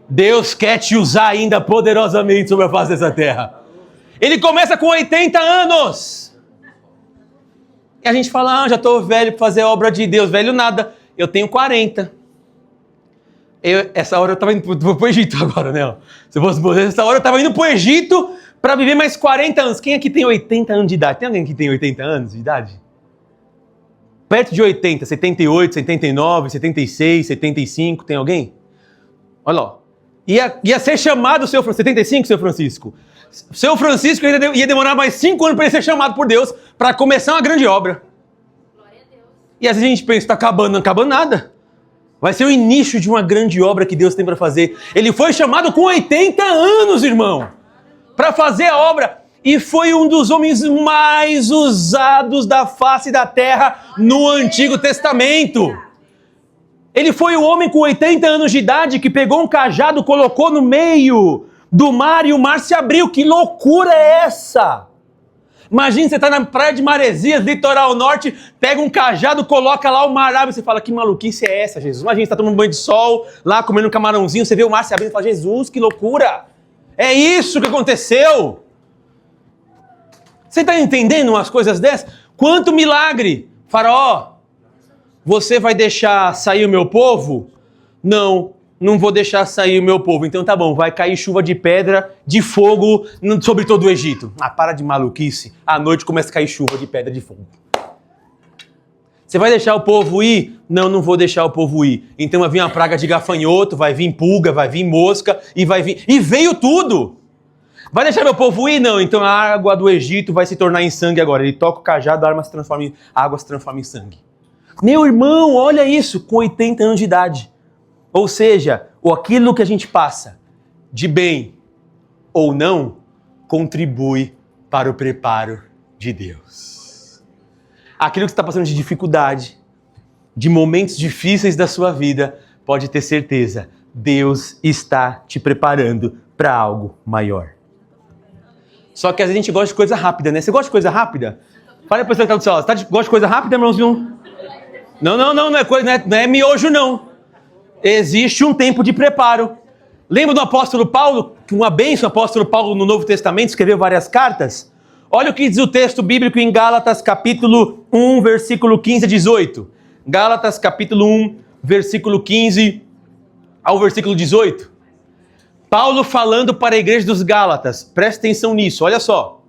Deus quer te usar ainda poderosamente sobre a face dessa terra. Ele começa com 80 anos. E a gente fala, já estou velho para fazer a obra de Deus. Velho nada, eu tenho 40. Essa hora eu estava indo para o Egito agora, né? Se fosse você, essa hora eu estava indo para o Egito para viver mais 40 anos. Quem aqui tem 80 anos de idade? Tem alguém que tem 80 anos de idade? Perto de 80, 78, 79, 76, 75, tem alguém? Olha lá. Ia ser chamado o seu 75, seu Francisco. Seu Francisco ia demorar mais 5 anos para ele ser chamado por Deus para começar uma grande obra. Glória a Deus. E às vezes a gente pensa, está acabando, não acaba nada. Vai ser o início de uma grande obra que Deus tem para fazer. Ele foi chamado com 80 anos, irmão, para fazer a obra. E foi um dos homens mais usados da face da terra no Antigo Testamento. Ele foi o homem com 80 anos de idade que pegou um cajado, colocou no meio do mar e o mar se abriu. Que loucura é essa? Imagina, você está na praia de Maresias, litoral norte, pega um cajado, coloca lá, o mar abre, você fala, que maluquice é essa, Jesus? Imagina, você está tomando banho de sol, lá comendo um camarãozinho, você vê o mar se abrindo e fala, Jesus, que loucura! É isso que aconteceu! Você está entendendo umas coisas dessas? Quanto milagre! Faraó, você vai deixar sair o meu povo? Não vou deixar sair o meu povo. Então tá bom, vai cair chuva de pedra, de fogo sobre todo o Egito. Para de maluquice. À noite começa a cair chuva de pedra, de fogo. Você vai deixar o povo ir? Não vou deixar o povo ir. Então vai vir uma praga de gafanhoto, vai vir pulga, vai vir mosca, e veio tudo. Vai deixar meu povo ir? Não. Então a água do Egito vai se tornar em sangue agora. Ele toca o cajado, a água se transforma em sangue. Meu irmão, olha isso, com 80 anos de idade. Ou seja, aquilo que a gente passa, de bem ou não, contribui para o preparo de Deus. Aquilo que você está passando de dificuldade, de momentos difíceis da sua vida, pode ter certeza, Deus está te preparando para algo maior. Só que às vezes a gente gosta de coisa rápida, né? Você gosta de coisa rápida? Fala para a pessoa que está do seu lado, você gosta de coisa rápida, irmãozinho? Não é miojo, não. Existe um tempo de preparo. Lembra do apóstolo Paulo? Que uma bênção, o apóstolo Paulo no Novo Testamento escreveu várias cartas. Olha o que diz o texto bíblico em Gálatas capítulo 1, versículo 15 a 18. Gálatas capítulo 1, versículo 15 ao versículo 18. Paulo falando para a igreja dos Gálatas. Presta atenção nisso, olha só.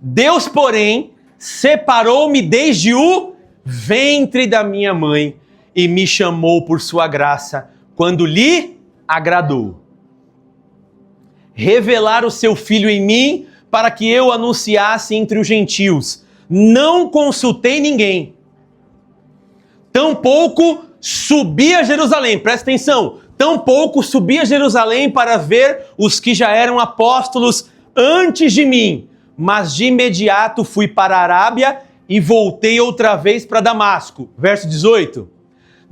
Deus, porém, separou-me desde o ventre da minha mãe e me chamou por sua graça, quando lhe agradou revelar o seu Filho em mim, para que eu anunciasse entre os gentios. Não consultei ninguém, tampouco subi a Jerusalém, presta atenção, tampouco subi a Jerusalém para ver os que já eram apóstolos antes de mim, mas de imediato fui para a Arábia e voltei outra vez para Damasco. Verso 18.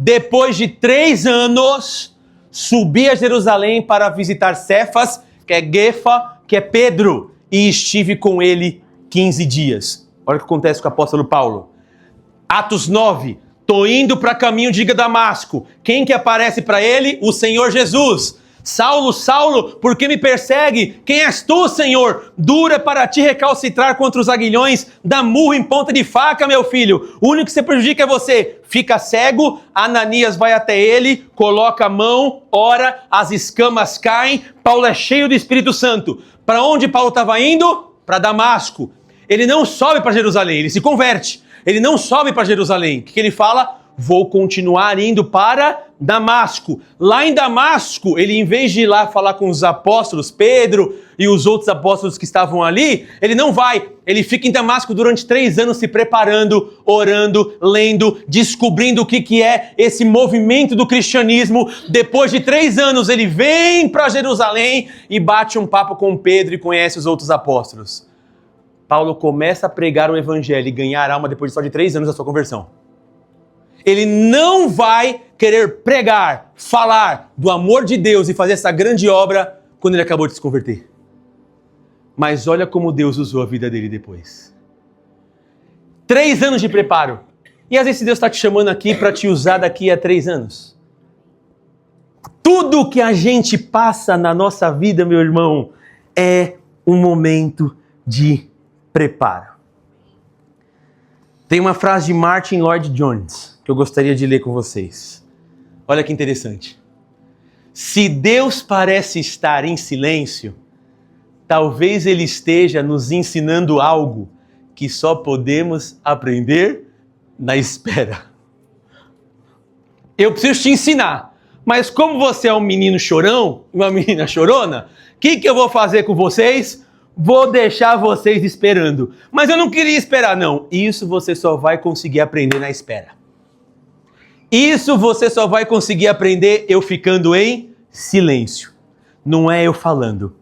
Depois de 3 anos, subi a Jerusalém para visitar Cefas, que é Gefa, que é Pedro, e estive com ele 15 dias. Olha o que acontece com o apóstolo Paulo. Atos 9. Tô indo para caminho de Damasco. Quem que aparece para ele? O Senhor Jesus. Saulo, Saulo, por que me persegue? Quem és tu, Senhor? Duro é para ti recalcitrar contra os aguilhões, dá murro em ponta de faca, meu filho. O único que se prejudica é você. Fica cego, Ananias vai até ele, coloca a mão, ora, as escamas caem, Paulo é cheio do Espírito Santo. Para onde Paulo estava indo? Para Damasco. Ele não sobe para Jerusalém, ele se converte. Ele não sobe para Jerusalém. O que ele fala? Vou continuar indo para Damasco. Lá em Damasco, ele em vez de ir lá falar com os apóstolos, Pedro e os outros apóstolos que estavam ali, ele não vai. Ele fica em Damasco durante 3 anos se preparando, orando, lendo, descobrindo o que é esse movimento do cristianismo. Depois de 3 anos, ele vem para Jerusalém e bate um papo com Pedro e conhece os outros apóstolos. Paulo começa a pregar o evangelho e ganhar alma depois só de 3 anos da sua conversão. Ele não vai querer pregar, falar do amor de Deus e fazer essa grande obra quando ele acabou de se converter. Mas olha como Deus usou a vida dele depois. 3 anos de preparo. E às vezes Deus está te chamando aqui para te usar daqui a 3 anos. Tudo que a gente passa na nossa vida, meu irmão, é um momento de preparo. Tem uma frase de Martin Lloyd-Jones que eu gostaria de ler com vocês. Olha que interessante. Se Deus parece estar em silêncio, talvez Ele esteja nos ensinando algo que só podemos aprender na espera. Eu preciso te ensinar, mas como você é um menino chorão, uma menina chorona, o que eu vou fazer com vocês? Vou deixar vocês esperando. Mas eu não queria esperar, não. Isso você só vai conseguir aprender na espera. Isso você só vai conseguir aprender eu ficando em silêncio. Não é eu falando.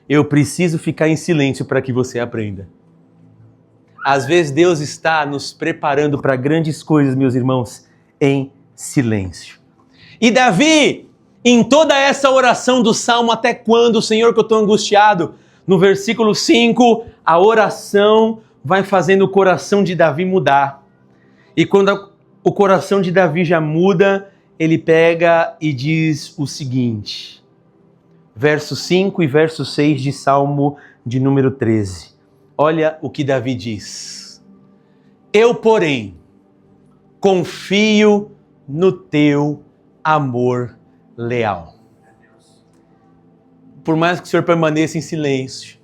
Eu preciso ficar em silêncio para que você aprenda. Às vezes Deus está nos preparando para grandes coisas, meus irmãos, em silêncio. E Davi, em toda essa oração do Salmo, até quando, Senhor, que eu estou angustiado? No versículo 5, a oração vai fazendo o coração de Davi mudar. E quando o coração de Davi já muda, ele pega e diz o seguinte, verso 5 e verso 6 de Salmo de número 13. Olha o que Davi diz. Eu, porém, confio no teu amor leal. Por mais que o Senhor permaneça em silêncio,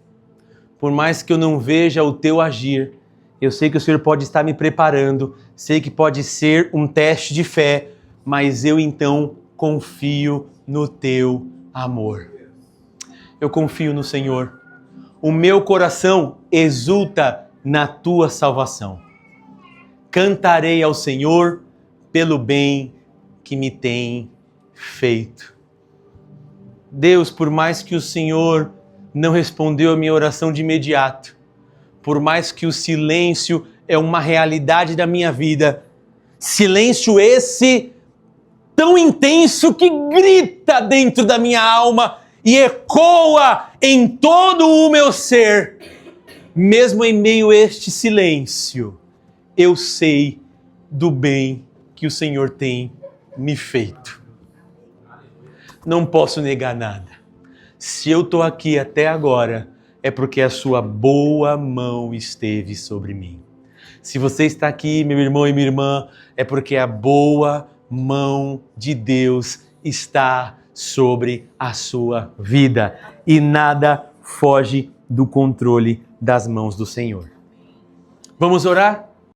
por mais que eu não veja o teu agir, eu sei que o Senhor pode estar me preparando, sei que pode ser um teste de fé, mas eu então confio no teu amor. Eu confio no Senhor. O meu coração exulta na tua salvação. Cantarei ao Senhor pelo bem que me tem feito. Deus, por mais que o Senhor não respondeu a minha oração de imediato, por mais que o silêncio é uma realidade da minha vida, silêncio esse tão intenso que grita dentro da minha alma e ecoa em todo o meu ser, mesmo em meio a este silêncio, eu sei do bem que o Senhor tem me feito. Não posso negar nada. Se eu estou aqui até agora, é porque a sua boa mão esteve sobre mim. Se você está aqui, meu irmão e minha irmã, é porque a boa mão de Deus está sobre a sua vida. E nada foge do controle das mãos do Senhor. Vamos orar?